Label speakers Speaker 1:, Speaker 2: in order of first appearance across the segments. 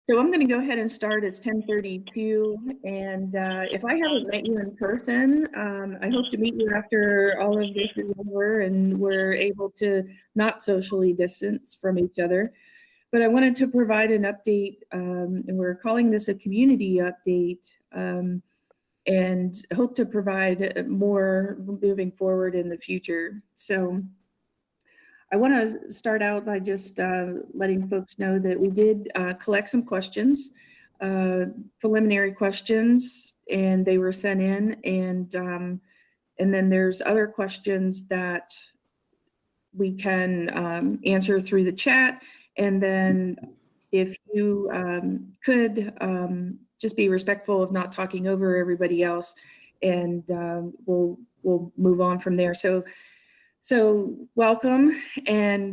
Speaker 1: So I'm going to go ahead and start. It's 10:32, and if I haven't met you in person, I hope to meet you after all of this is over and we're able to not socially distance from each other. But I wanted to provide an update, and we're calling this a community update, and hope to provide more moving forward in the future. So I want to start out by just letting folks know that we did collect some questions, preliminary questions, and they were sent in. And then there's other questions that we can answer through the chat. And then if you could just be respectful of not talking over everybody else, and we'll move on from there. So welcome, and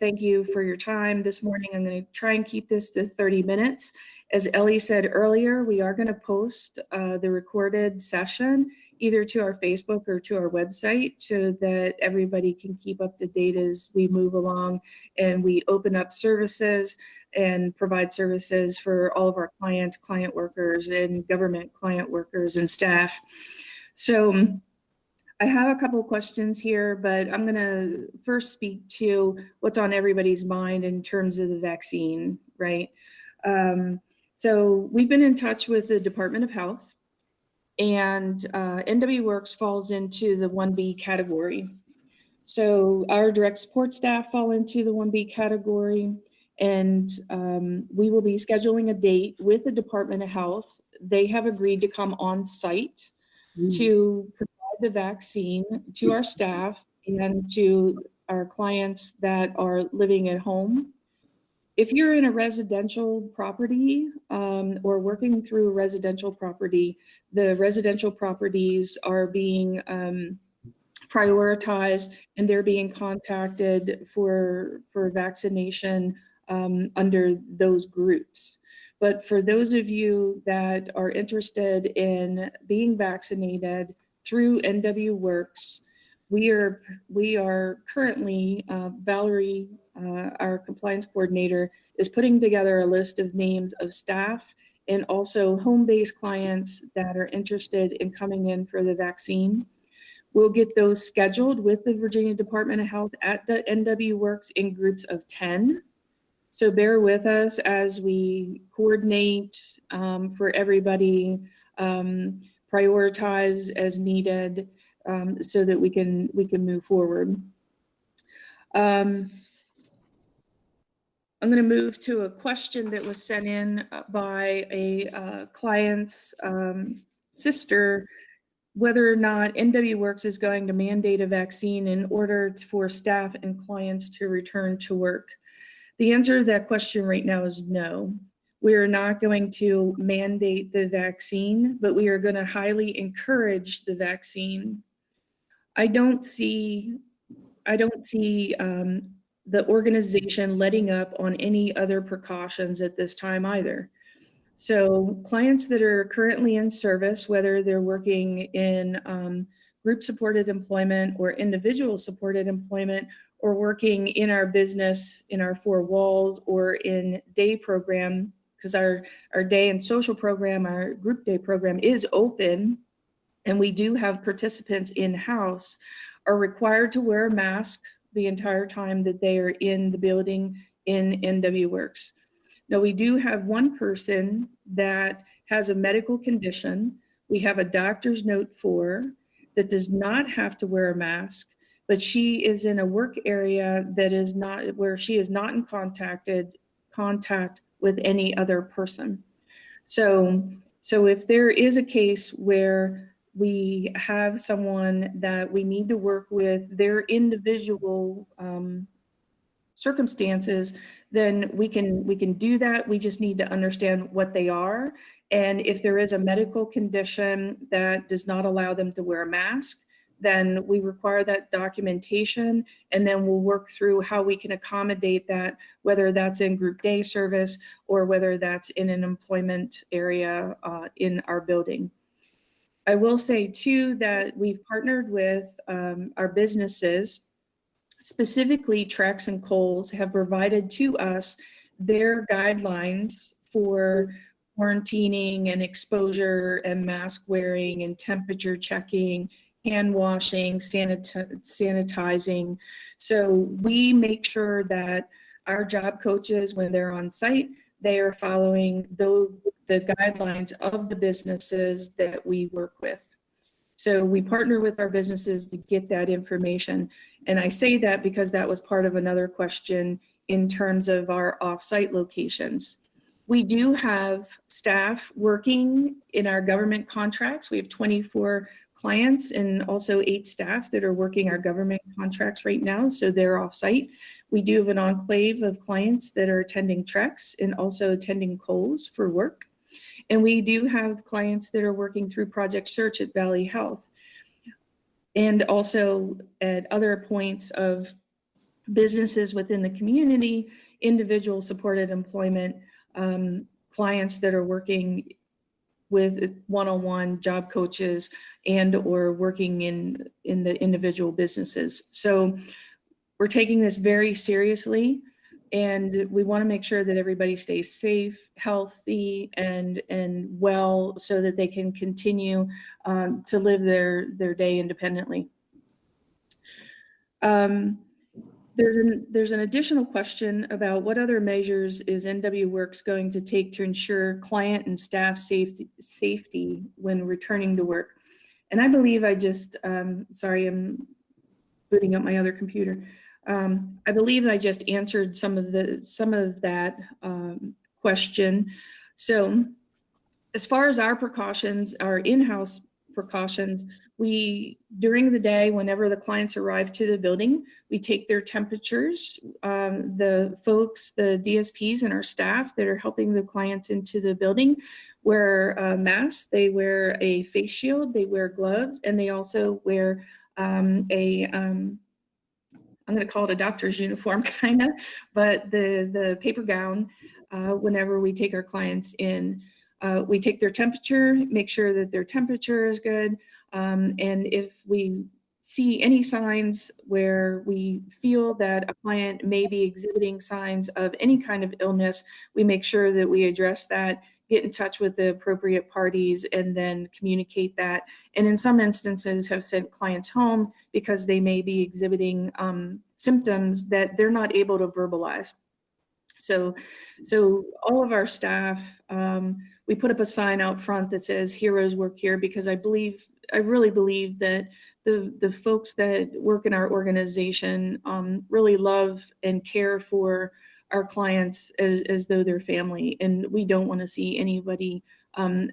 Speaker 1: thank you for your time this morning. I'm going to try and keep this to 30 minutes. As Ellie said earlier, we are going to post the recorded session either to our Facebook or to our website so that everybody can keep up to date as we move along and we open up services and provide services for all of our clients, client workers, and government client workers and staff. So I have a couple of questions here, but I'm going to first speak to what's on everybody's mind in terms of the vaccine, right? So we've been in touch with the Department of Health, and NW Works falls into the 1B category. So our direct support staff fall into the 1B category, and we will be scheduling a date with the Department of Health. They have agreed to come on site to provide the vaccine to our staff and to our clients that are living at home. If you're in a residential property or working through a residential property, the residential properties are being prioritized and they're being contacted for vaccination under those groups. But for those of you that are interested in being vaccinated through NW Works, we are currently, Valerie, our compliance coordinator, is putting together a list of names of staff and also home-based clients that are interested in coming in for the vaccine. We'll get those scheduled with the Virginia Department of Health at the NW Works in groups of 10. So bear with us as we coordinate for everybody, prioritize as needed so that we can move forward. I'm going to move to a question that was sent in by a client's sister, whether or not NW Works is going to mandate a vaccine in order for staff and clients to return to work. The answer to that question right now is no. We are not going to mandate the vaccine, but we are going to highly encourage the vaccine. I don't see the organization letting up on any other precautions at this time either. So clients that are currently in service, whether they're working in group supported employment or individual supported employment, or working in our business, in our four walls, or in day program, because our day and social program, our group day program is open, and we do have participants in-house, are required to wear a mask the entire time that they are in the building in NW Works. Now, we do have one person that has a medical condition we have a doctor's note for that does not have to wear a mask, but she is in a work area that is not, where she is not in contact with any other person. So if there is a case where we have someone that we need to work with their individual circumstances, then we can do that. We just need to understand what they are. And if there is a medical condition that does not allow them to wear a mask, then we require that documentation, and then we'll work through how we can accommodate that, whether that's in group day service or whether that's in an employment area in our building. I will say too that we've partnered with our businesses. Specifically, Trex and Kohl's have provided to us their guidelines for quarantining and exposure and mask wearing and temperature checking, hand washing, sanitizing. So we make sure that our job coaches, when they're on site, they are following the guidelines of the businesses that we work with. So we partner with our businesses to get that information. And I say that because that was part of another question in terms of our offsite locations. We do have staff working in our government contracts. We have 24 clients and also 8 staff that are working our government contracts right now, so they're offsite. We do have an enclave of clients that are attending treks and also attending Kohl's for work. And we do have clients that are working through Project Search at Valley Health. And also at other points of businesses within the community, individual supported employment, clients that are working with one-on-one job coaches and or working in the individual businesses. So we're taking this very seriously, and we want to make sure that everybody stays safe, healthy, and well, so that they can continue to live their day independently. There's an additional question about what other measures is NW Works going to take to ensure client and staff safety when returning to work. And I believe I just, sorry, I'm booting up my other computer. I believe I just answered some of that question. So as far as our precautions, our in-house precautions, we, during the day, whenever the clients arrive to the building, we take their temperatures. The folks, the DSPs and our staff that are helping the clients into the building wear masks, they wear a face shield, they wear gloves, and they also wear I'm going to call it a doctor's uniform kind of, but the paper gown whenever we take our clients in. We take their temperature, make sure that their temperature is good. And if we see any signs where we feel that a client may be exhibiting signs of any kind of illness, we make sure that we address that, get in touch with the appropriate parties, and then communicate that. And in some instances have sent clients home because they may be exhibiting symptoms that they're not able to verbalize. So all of our staff, we put up a sign out front that says "Heroes Work Here," because I really believe that the folks that work in our organization really love and care for our clients as though they're family, and we don't want to see anybody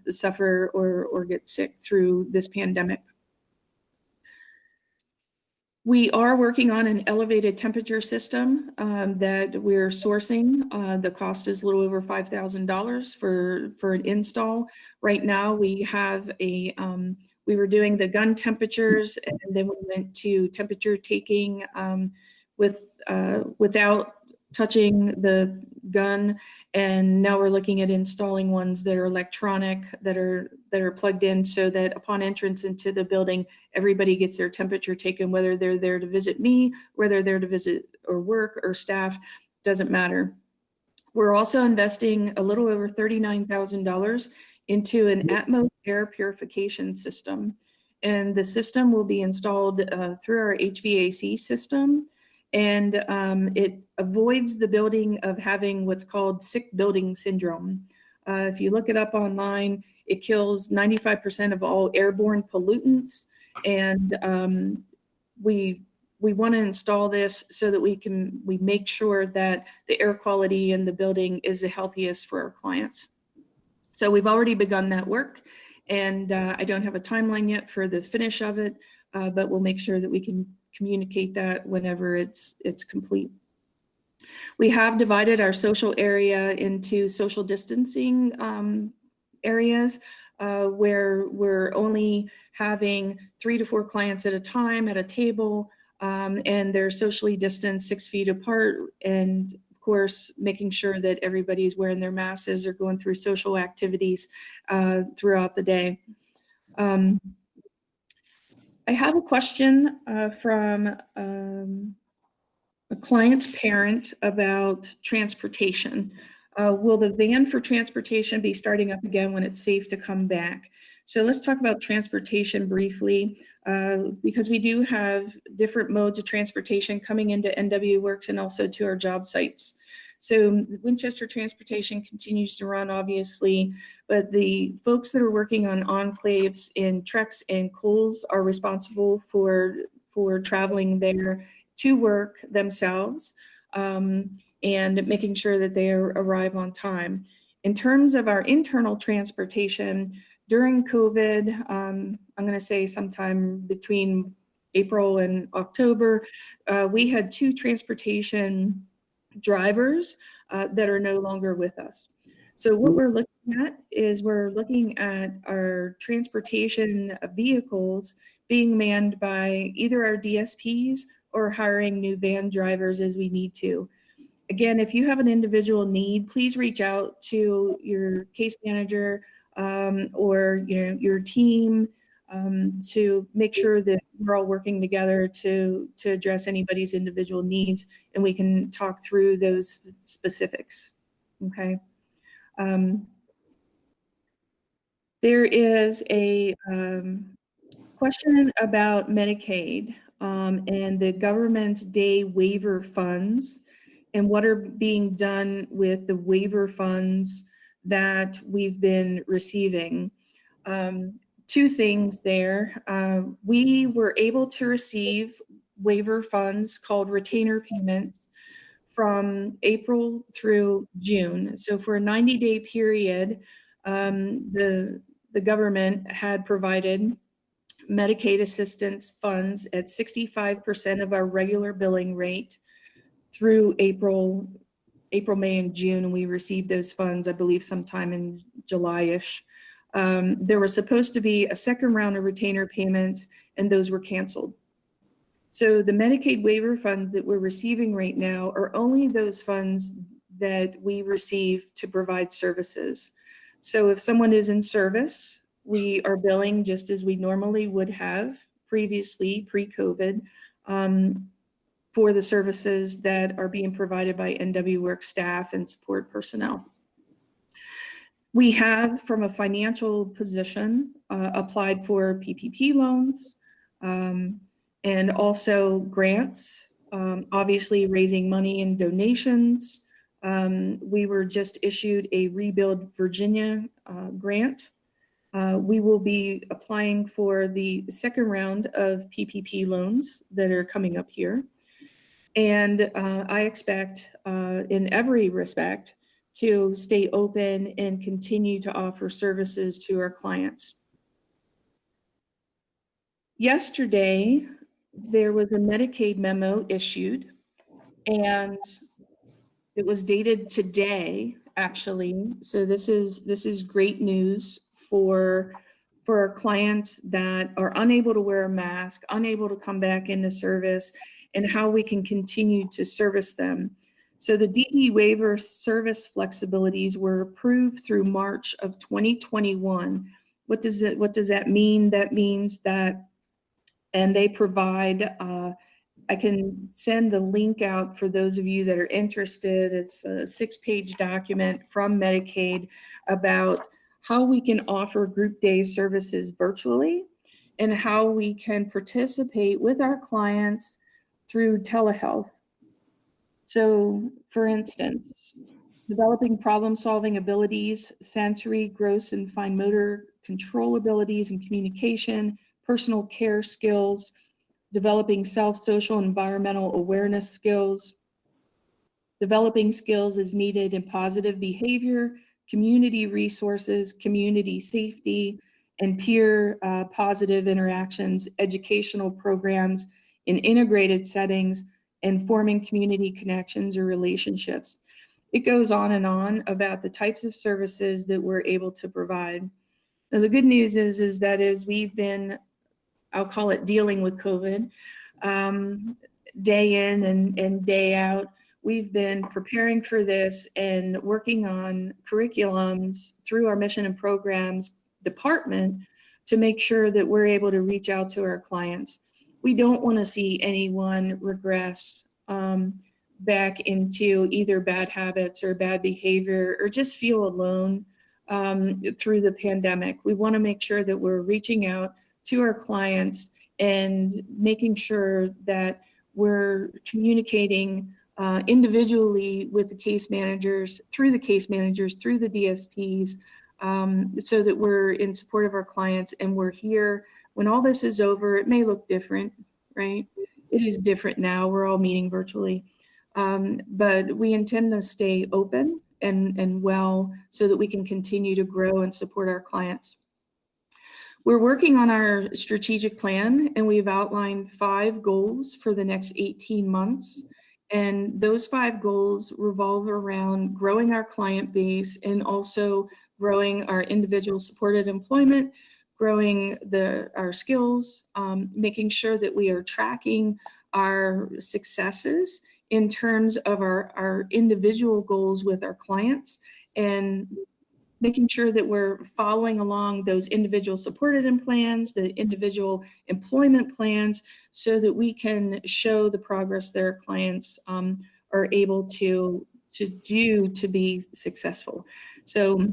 Speaker 1: suffer or get sick through this pandemic. We are working on an elevated temperature system that we're sourcing. The cost is a little over $5,000 for an install. Right now, we have we were doing the gun temperatures, and then we went to temperature taking without touching the gun, and now we're looking at installing ones that are electronic, that are plugged in, so that upon entrance into the building, everybody gets their temperature taken, whether they're there to visit me, whether they're to visit or work or staff, doesn't matter. We're also investing a little over $39,000 into an Atmos air purification system, and the system will be installed through our HVAC system. And it avoids the building of having what's called sick building syndrome. If you look it up online, it kills 95% of all airborne pollutants. And we want to install this so that we make sure that the air quality in the building is the healthiest for our clients. So we've already begun that work, and I don't have a timeline yet for the finish of it, but we'll make sure that we can communicate that whenever it's complete. We have divided our social area into social distancing areas where we're only having 3 to 4 clients at a time at a table, and they're socially distanced 6 feet apart, and of course making sure that everybody's wearing their masks or going through social activities throughout the day. I have a question from a client's parent about transportation. Will the van for transportation be starting up again when it's safe to come back? So let's talk about transportation briefly, because we do have different modes of transportation coming into NW Works and also to our job sites. So Winchester Transportation continues to run, obviously, but the folks that are working on enclaves in Trex and Coles are responsible for traveling there to work themselves. And making sure that they arrive on time. In terms of our internal transportation, during COVID, I'm going to say sometime between April and October, we had 2 transportation drivers that are no longer with us. So what we're looking at is we're looking at our transportation vehicles being manned by either our DSPs or hiring new van drivers as we need to. Again, if you have an individual need, please reach out to your case manager or your team to make sure that we're all working together to address anybody's individual needs, and we can talk through those specifics. Okay. There is a question about Medicaid and the government's day waiver funds and what are being done with the waiver funds that we've been receiving. 2 things there. We were able to receive waiver funds called retainer payments from April through June. So for a 90-day period, the government had provided Medicaid assistance funds at 65% of our regular billing rate through April, May, and June, and we received those funds, I believe, sometime in July-ish. There was supposed to be a second round of retainer payments, and those were canceled. So the Medicaid waiver funds that we're receiving right now are only those funds that we receive to provide services. So if someone is in service, we are billing just as we normally would have previously, pre-COVID, for the services that are being provided by NW Works staff and support personnel. We have, from a financial position, applied for PPP loans and also grants, obviously raising money and donations. We were just issued a Rebuild Virginia grant. We will be applying for the second round of PPP loans that are coming up here. And I expect, in every respect, to stay open and continue to offer services to our clients. Yesterday, there was a Medicaid memo issued, and it was dated today, actually. So this is great news for our clients that are unable to wear a mask, unable to come back into service, and how we can continue to service them. So the DD waiver service flexibilities were approved through March of 2021. What does that mean? That means that, and they provide, I can send the link out for those of you that are interested. It's a 6-page document from Medicaid about how we can offer group day services virtually and how we can participate with our clients through telehealth. So, for instance, developing problem-solving abilities, sensory, gross, and fine motor control abilities and communication, personal care skills, developing self-social environmental awareness skills, developing skills as needed in positive behavior, community resources, community safety, and peer positive interactions, educational programs in integrated settings, and forming community connections or relationships. It goes on and on about the types of services that we're able to provide. Now, the good news is that as we've been, I'll call it dealing with COVID, day in and day out, we've been preparing for this and working on curriculums through our mission and programs department to make sure that we're able to reach out to our clients. We don't want to see anyone regress. back into either bad habits or bad behavior or just feel alone through the pandemic. We want to make sure that we're reaching out to our clients and making sure that we're communicating individually with the case managers, through the DSPs, so that we're in support of our clients and we're here. When all this is over, it may look different, right? It is different now. We're all meeting virtually. But we intend to stay open and well so that we can continue to grow and support our clients. We're working on our strategic plan, and we've outlined 5 goals for the next 18 months. And those 5 goals revolve around growing our client base and also growing our individual supported employment, growing our skills, making sure that we are tracking our successes in terms of our individual goals with our clients, and making sure that we're following along those individual supported plans, the individual employment plans, so that we can show the progress that our clients are able to do to be successful. So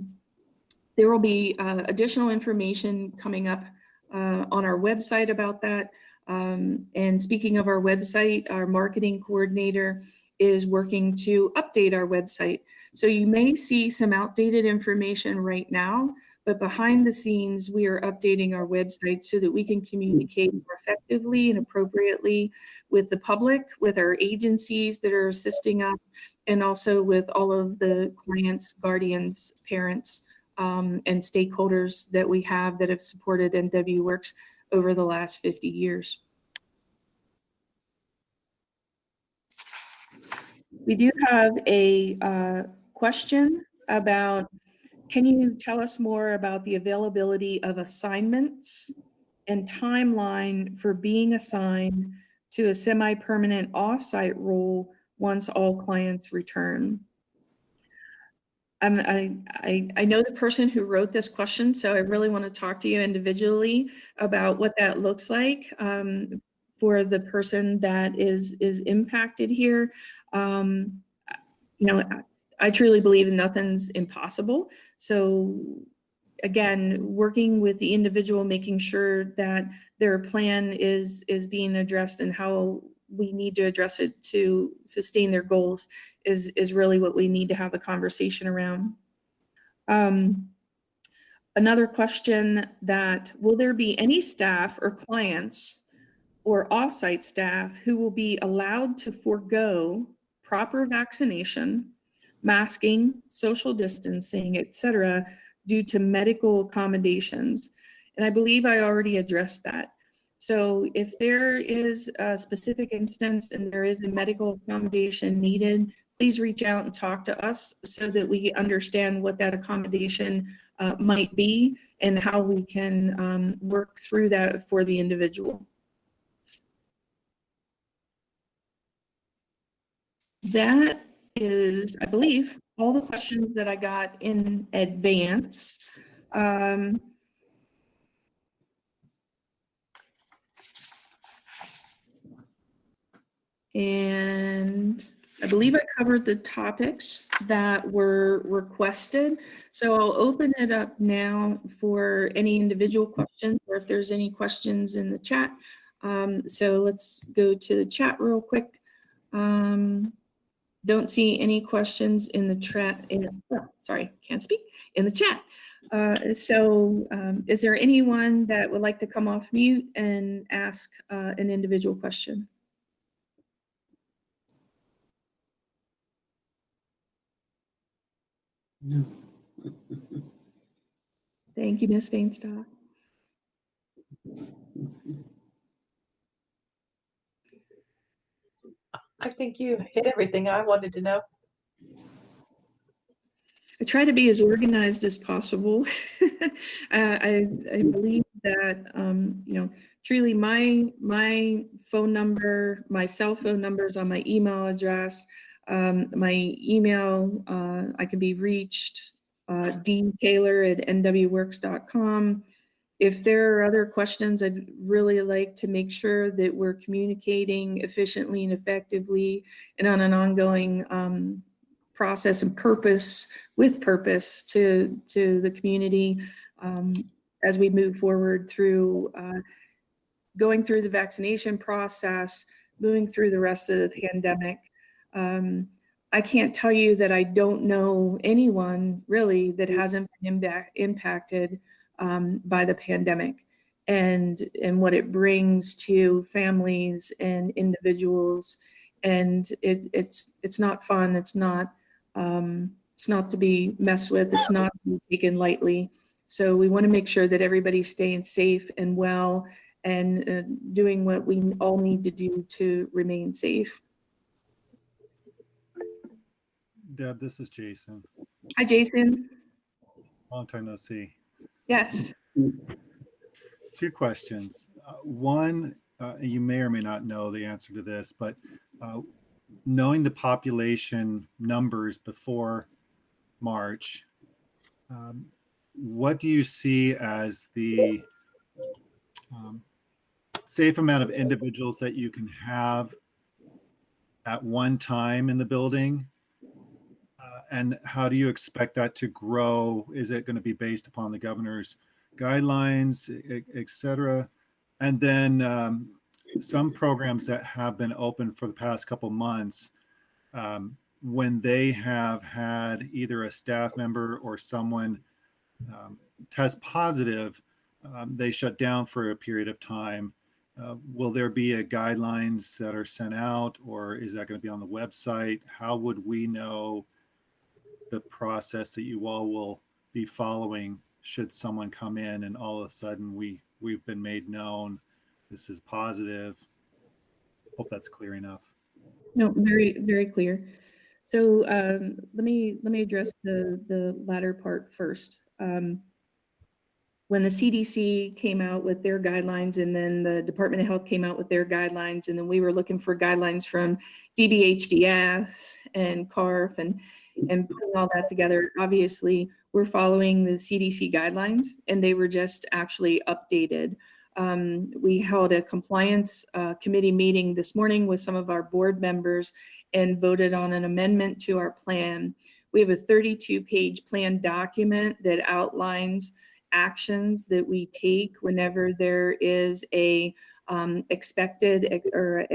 Speaker 1: there will be additional information coming up on our website about that. And speaking of our website, our marketing coordinator is working to update our website. So you may see some outdated information right now, but behind the scenes, we are updating our website so that we can communicate more effectively and appropriately with the public, with our agencies that are assisting us, and also with all of the clients, guardians, parents, and stakeholders that we have that have supported NW Works over the last 50 years. We do have a question about, can you tell us more about the availability of assignments and timeline for being assigned to a semi-permanent offsite role once all clients return? I know the person who wrote this question, so I really want to talk to you individually about what that looks like for the person that is impacted here. You know, I truly believe nothing's impossible. So again, working with the individual, making sure that their plan is being addressed and how we need to address it to sustain their goals is really what we need to have a conversation around. Another question, that will there be any staff or clients or offsite staff who will be allowed to forego proper vaccination, masking, social distancing, etc., due to medical accommodations? And I believe I already addressed that. So if there is a specific instance and there is a medical accommodation needed, please reach out and talk to us so that we understand what that accommodation might be and how we can work through that for the individual. That is, I believe, all the questions that I got in advance. And I believe I covered the topics that were requested. So I'll open it up now for any individual questions or if there's any questions in the chat. So let's go to the chat real quick. Don't see any questions in the chat. Sorry, can't speak in the chat. So is there anyone that would like to come off mute and ask an individual question? No. Thank you, Ms. Bainstock.
Speaker 2: I think you hit everything I wanted to know.
Speaker 1: I try to be as organized as possible. I believe that, you know, truly my phone number, my cell phone number is on my email address. My email, I can be reached, dtaylor@nwworks.com. If there are other questions, I'd really like to make sure that we're communicating efficiently and effectively and on an ongoing process and purpose to the community as we move forward through going through the vaccination process, moving through the rest of the pandemic. I can't tell you that I don't know anyone really that hasn't been impacted by the pandemic and what it brings to families and individuals. And it's not fun. It's not to be messed with. It's not to be taken lightly. So we want to make sure that everybody's staying safe and well and doing what we all need to do to remain safe.
Speaker 3: Deb, this is Jason.
Speaker 1: Hi, Jason.
Speaker 3: Long time no see.
Speaker 1: Yes.
Speaker 3: Two questions. One, you may or may not know the answer to this, but knowing the population numbers before March, what do you see as the safe amount of individuals that you can have at one time in the building? And how do you expect that to grow? Is it going to be based upon the governor's guidelines, et cetera? And then some programs that have been open for the past couple months, when they have had either a staff member or someone test positive, they shut down for a period of time. Will there be guidelines that are sent out, or is that going to be on the website? How would we know the process that you all will be following should someone come in and all of a sudden we've been made known this is positive? Hope that's clear enough.
Speaker 1: No, very, very clear. So let me address the latter part first. When the CDC came out with their guidelines, and then the Department of Health came out with their guidelines, and then we were looking for guidelines from DBHDS and CARF and putting all that together, obviously we're following the CDC guidelines, and they were just actually updated. We held a compliance committee meeting this morning with some of our board members and voted on an amendment to our plan. We have a 32-page plan document that outlines actions that we take whenever there is a expected or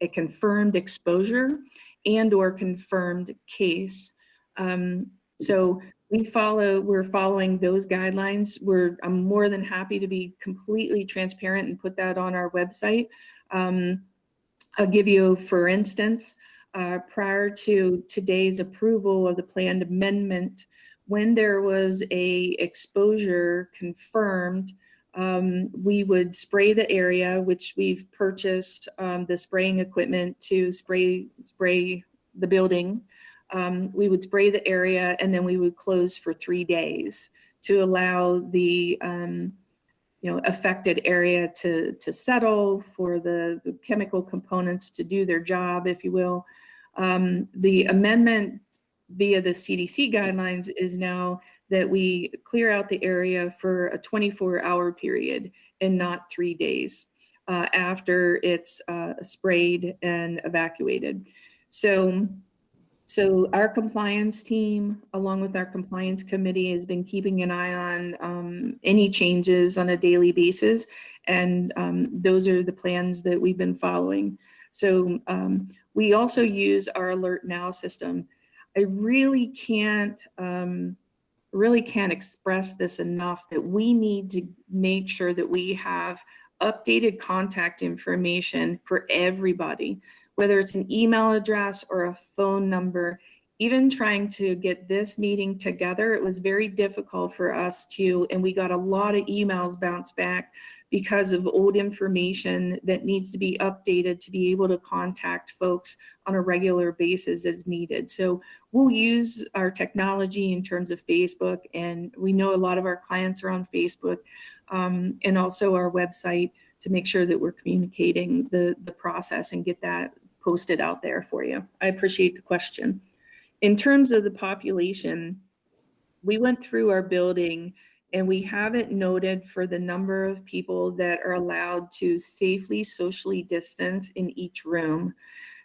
Speaker 1: a confirmed exposure and or confirmed case. So we're following those guidelines. I'm more than happy to be completely transparent and put that on our website. I'll give you, for instance, prior to today's approval of the planned amendment, when there was a exposure confirmed, we would spray the area, which we've purchased the spraying equipment to spray the building. We would spray the area, and then we would close for 3 days to allow the affected area to settle, for the chemical components to do their job, if you will. The amendment via the CDC guidelines is now that we clear out the area for a 24-hour period and not 3 days after it's sprayed and evacuated. So our compliance team, along with our compliance committee, has been keeping an eye on any changes on a daily basis. And those are the plans that we've been following. So we also use our Alert Now system. I really can't express this enough, that we need to make sure that we have updated contact information for everybody, whether it's an email address or a phone number. Even trying to get this meeting together, it was very difficult for us and we got a lot of emails bounced back because of old information that needs to be updated to be able to contact folks on a regular basis as needed. So we'll use our technology in terms of Facebook, and we know a lot of our clients are on Facebook, and also our website, to make sure that we're communicating the process and get that posted out there for you. I appreciate the question. In terms of the population, we went through our building and we have it noted for the number of people that are allowed to safely socially distance in each room.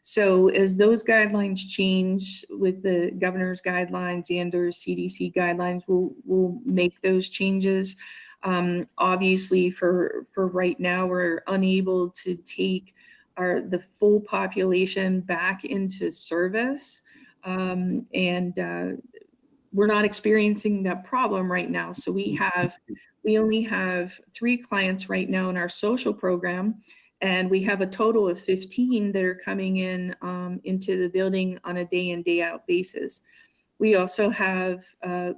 Speaker 1: So as those guidelines change with the governor's guidelines and or CDC guidelines, we'll make those changes. Obviously for right now, we're unable to take the full population back into service. We're not experiencing that problem right now. So we only have 3 clients right now in our social program, and we have a total of 15 that are coming in into the building on a day in, day out basis. We also have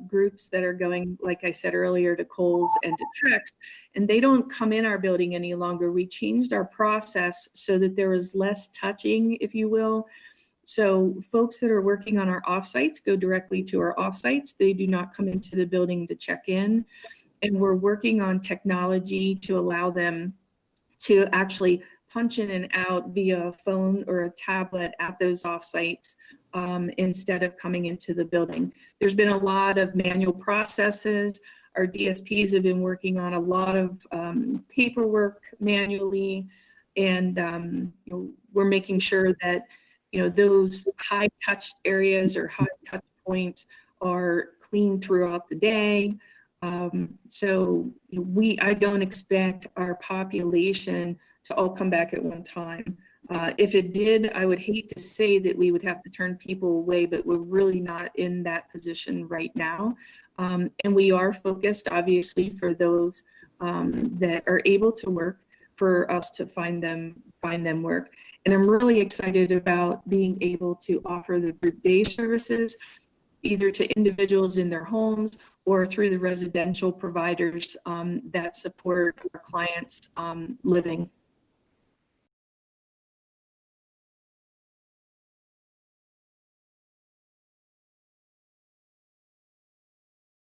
Speaker 1: groups that are going, like I said earlier, to Kohl's and to Trex, and they don't come in our building any longer. We changed our process so that there is less touching, if you will. So folks that are working on our offsites go directly to our offsites. They do not come into the building to check in. And we're working on technology to allow them to actually punch in and out via a phone or a tablet at those offsites instead of coming into the building. There's been a lot of manual processes. Our DSPs have been working on a lot of paperwork manually, and we're making sure that those high touch areas or high touch points are clean throughout the day. I don't expect our population to all come back at one time. If it did, I would hate to say that we would have to turn people away, but we're really not in that position right now. And we are focused, obviously, for those that are able to work, for us to find them work. And I'm really excited about being able to offer the group day services either to individuals in their homes or through the residential providers that support our clients' living.